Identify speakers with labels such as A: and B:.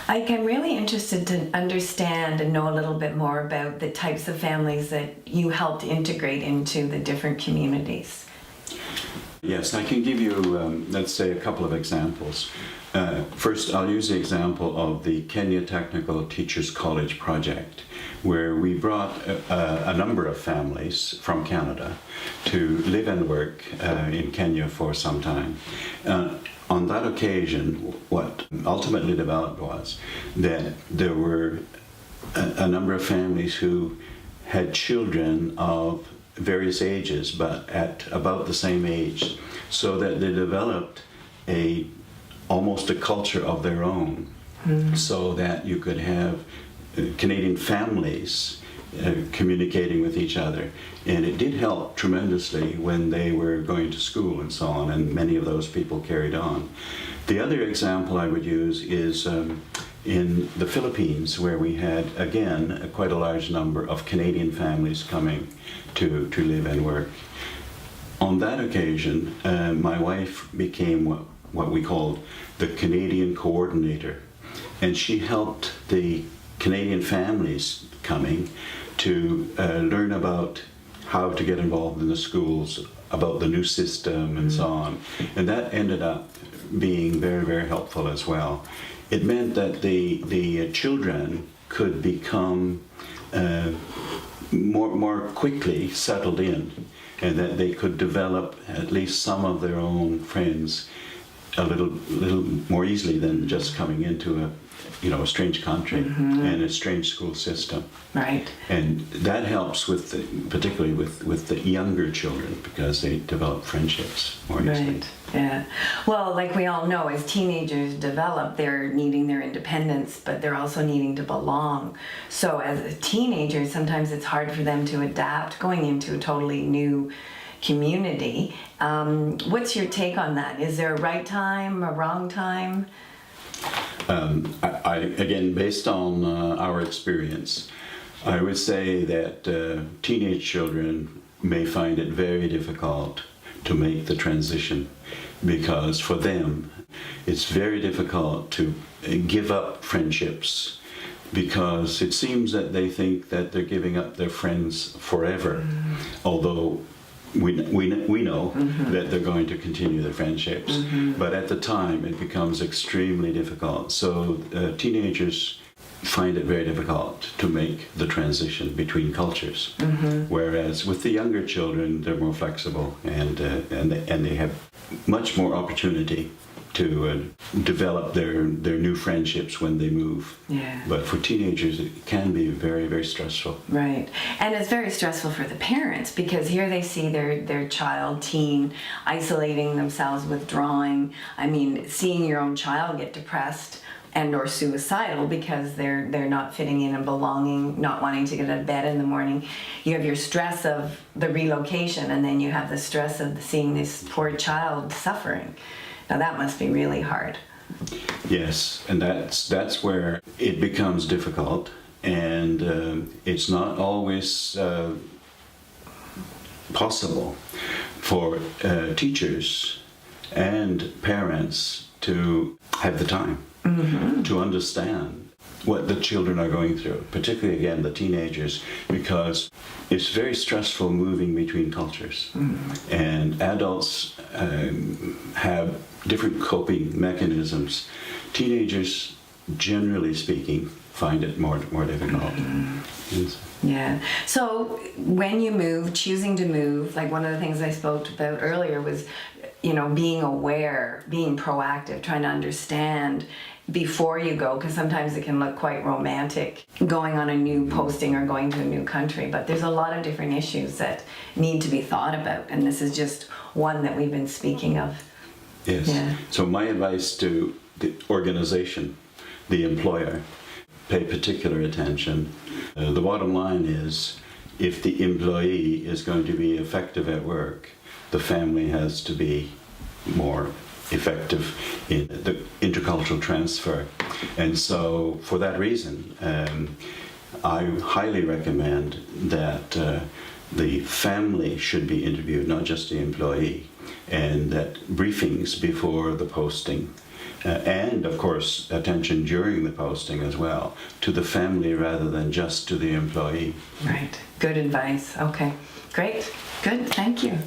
A: I'm really interested to understand and know a little bit more about the types of families that you helped integrate into the different communities.
B: Yes, I can give you, let's say, a couple of examples. First, I'll use the example of the Kenya Technical Teachers College project, where we brought a number of families from Canada to live and work in Kenya for some time. On that occasion, what ultimately developed was that there were a number of families who had children of various ages, but at about the same age, so that they developed almost a culture of their own, so that you could have Canadian families communicating with each other. And it did help tremendously when they were going to school and so on, and many of those people carried on. The other example I would use is in the Philippines, where we had, again, quite a large number of Canadian families coming to live and work. On that occasion, my wife became what we called the Canadian coordinator, and she helped the Canadian families coming to learn about how to get involved in the schools, about the new system and so on. And that ended up being very, very helpful as well. It meant that the children could become more quickly settled in, and that they could develop at least some of their own friends a little more easily than just coming into a strange country and a strange school system.
A: Right.
B: And that helps particularly with the younger children, because they develop friendships more easily.
A: Right. Yeah. Well, like we all know, as teenagers develop, they're needing their independence, but they're also needing to belong. So as a teenager, sometimes it's hard for them to adapt going into a totally new community. What's your take on that? Is there a right time, a wrong time?
B: Again, based on our experience, I would say that teenage children may find it very difficult to make the transition, because for them it's very difficult to give up friendships, because it seems that they think that they're giving up their friends forever, although we know that they're going to continue their friendships, but at the time it becomes extremely difficult. So teenagers find it very difficult to make the transition between cultures, whereas with the younger children they're more flexible, and they have much more opportunity to develop their new friendships when they move.
A: Yeah.
B: But for teenagers, it can be very, very stressful.
A: Right. And it's very stressful for the parents, because here they see their child, teen, isolating themselves, withdrawing. I mean, seeing your own child get depressed and or suicidal because they're not fitting in and belonging, not wanting to get out of bed in the morning. You have your stress of the relocation, and then you have the stress of seeing this poor child suffering. Now that must be really hard.
B: Yes, and that's where it becomes difficult, and it's not always possible for teachers and parents to have the time to understand what the children are going through, particularly, again, the teenagers, because it's very stressful moving between cultures. And adults have different coping mechanisms. Teenagers, generally speaking, find it more difficult. Yes.
A: Yeah. So when you move, choosing to move, like one of the things I spoke about earlier was, being aware, being proactive, trying to understand before you go, because sometimes it can look quite romantic going on a new posting or going to a new country, but there's a lot of different issues that need to be thought about, and this is just one that we've been speaking of.
B: Yes. Yeah. So my advice to the organization, the employer, pay particular attention. The bottom line is, if the employee is going to be effective at work, the family has to be more effective in the intercultural transfer. And so for that reason, I highly recommend that the family should be interviewed, not just the employee, and that briefings before the posting and of course attention during the posting as well, to the family rather than just to the employee.
A: Right. Good advice. Okay. Great. Good. Thank you.